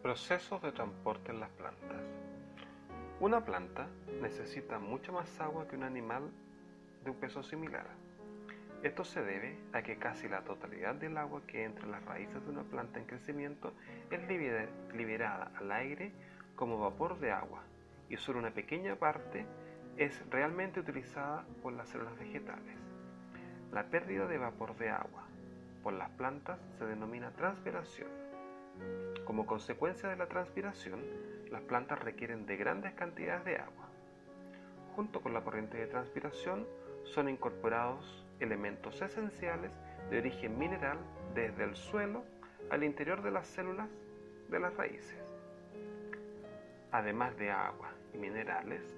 Procesos de transporte en las plantas. Una planta necesita mucha más agua que un animal de un peso similar. Esto se debe a que casi la totalidad del agua que entra en las raíces de una planta en crecimiento es liberada al aire como vapor de agua, y solo una pequeña parte es realmente utilizada por las células vegetales. La pérdida de vapor de agua por las plantas se denomina transpiración. Como consecuencia de la transpiración, las plantas requieren de grandes cantidades de agua. Junto con la corriente de transpiración son incorporados elementos esenciales de origen mineral desde el suelo al interior de las células de las raíces. Además de agua y minerales,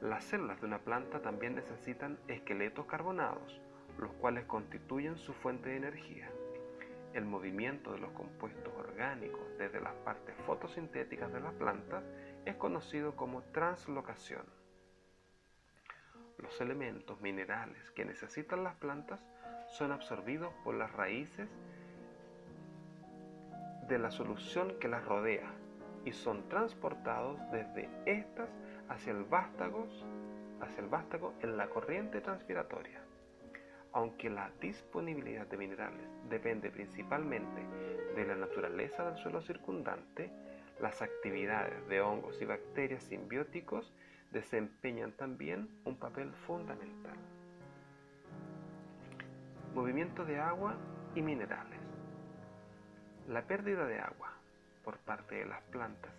las células de una planta también necesitan esqueletos carbonados, los cuales constituyen su fuente de energía. El movimiento de los compuestos orgánicos desde las partes fotosintéticas de las plantas es conocido como translocación. Los elementos minerales que necesitan las plantas son absorbidos por las raíces de la solución que las rodea y son transportados desde estas hacia el vástago en la corriente transpiratoria. Aunque la disponibilidad de minerales depende principalmente de la naturaleza del suelo circundante, las actividades de hongos y bacterias simbióticos desempeñan también un papel fundamental. Movimiento de agua y minerales. La pérdida de agua por parte de las plantas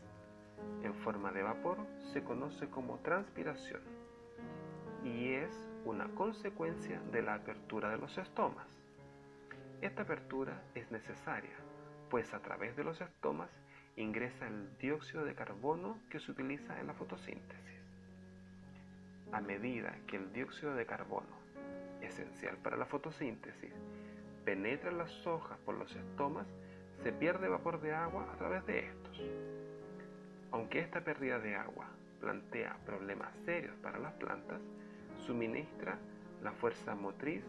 en forma de vapor se conoce como transpiración y es una consecuencia de la apertura de los estomas. Esta apertura es necesaria, pues a través de los estomas ingresa el dióxido de carbono que se utiliza en la fotosíntesis. A medida que el dióxido de carbono, esencial para la fotosíntesis, penetra en las hojas por los estomas, se pierde vapor de agua a través de estos. Aunque esta pérdida de agua plantea problemas serios para las plantas, suministra la fuerza motriz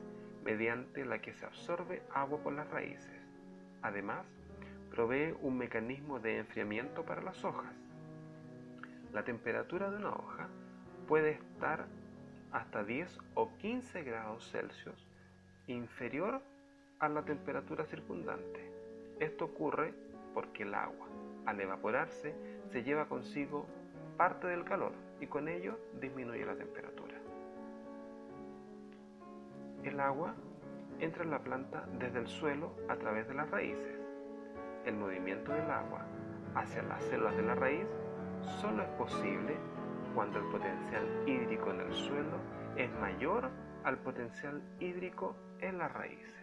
mediante la que se absorbe agua por las raíces. Además, provee un mecanismo de enfriamiento para las hojas. La temperatura de una hoja puede estar hasta 10 o 15 grados Celsius inferior a la temperatura circundante. Esto ocurre porque el agua, al evaporarse, se lleva consigo parte del calor y con ello disminuye la temperatura. El agua entra en la planta desde el suelo a través de las raíces. El movimiento del agua hacia las células de la raíz solo es posible cuando el potencial hídrico en el suelo es mayor al potencial hídrico en las raíces.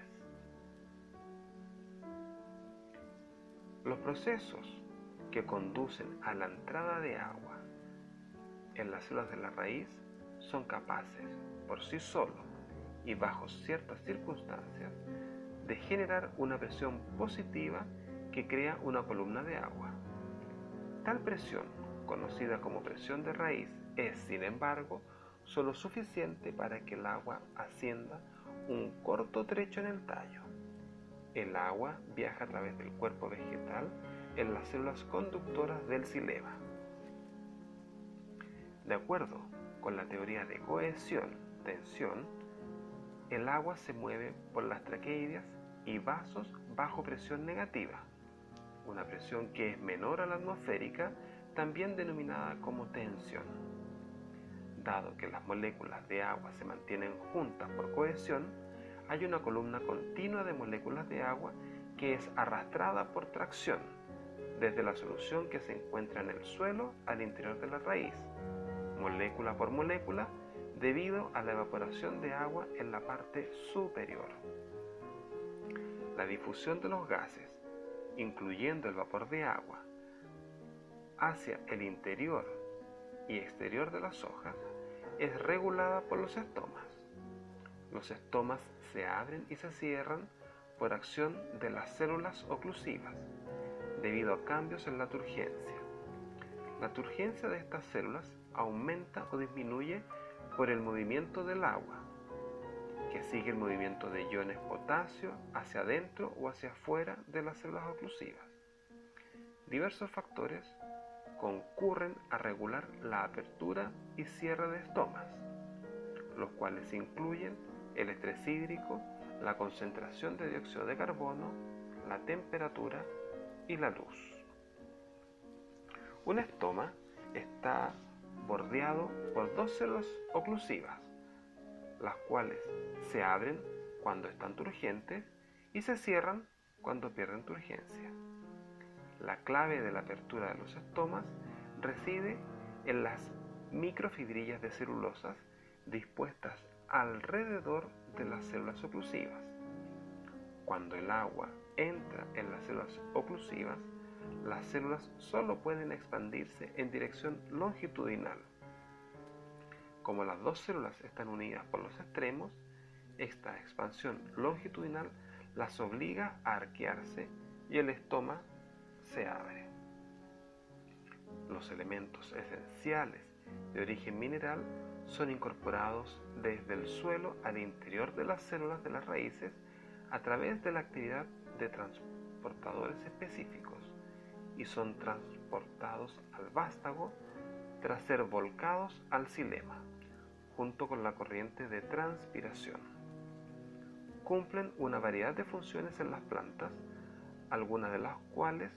Los procesos que conducen a la entrada de agua en las células de la raíz son capaces, por sí solos y bajo ciertas circunstancias, de generar una presión positiva que crea una columna de agua. Tal presión, conocida como presión de raíz, es, sin embargo, solo suficiente para que el agua ascienda un corto trecho en el tallo. El agua viaja a través del cuerpo vegetal en las células conductoras del xilema. De acuerdo con la teoría de cohesión-tensión, el agua se mueve por las traqueidas y vasos bajo presión negativa, una presión que es menor a la atmosférica, también denominada como tensión. Dado que las moléculas de agua se mantienen juntas por cohesión, hay una columna continua de moléculas de agua que es arrastrada por tracción desde la solución que se encuentra en el suelo al interior de la raíz, molécula por molécula, debido a la evaporación de agua en la parte superior. La difusión de los gases, incluyendo el vapor de agua, hacia el interior y exterior de las hojas es regulada por los estomas. Los estomas se abren y se cierran por acción de las células oclusivas, debido a cambios en la turgencia. La turgencia de estas células aumenta o disminuye por el movimiento del agua, que sigue el movimiento de iones potasio hacia adentro o hacia afuera de las células oclusivas. Diversos factores concurren a regular la apertura y cierre de estomas, los cuales incluyen el estrés hídrico, la concentración de dióxido de carbono, la temperatura y la luz. Un estoma está bordeado por dos células oclusivas, las cuales se abren cuando están turgentes y se cierran cuando pierden turgencia. La clave de la apertura de los estomas reside en las microfibrillas de celulosas dispuestas alrededor de las células oclusivas. Cuando el agua entra en las células oclusivas, las células solo pueden expandirse en dirección longitudinal. Como las dos células están unidas por los extremos, esta expansión longitudinal las obliga a arquearse y el estoma se abre. Los elementos esenciales de origen mineral son incorporados desde el suelo al interior de las células de las raíces a través de la actividad de transportadores específicos y son transportados al vástago tras ser volcados al xilema, junto con la corriente de transpiración. Cumplen una variedad de funciones en las plantas, algunas de las cuales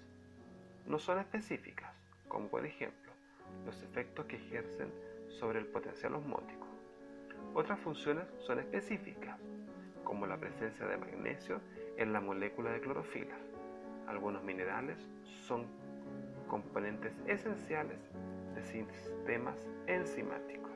no son específicas, como por ejemplo los efectos que ejercen sobre el potencial osmótico. Otras funciones son específicas, como la presencia de magnesio en la molécula de clorofila. Algunos minerales son componentes esenciales de sistemas enzimáticos.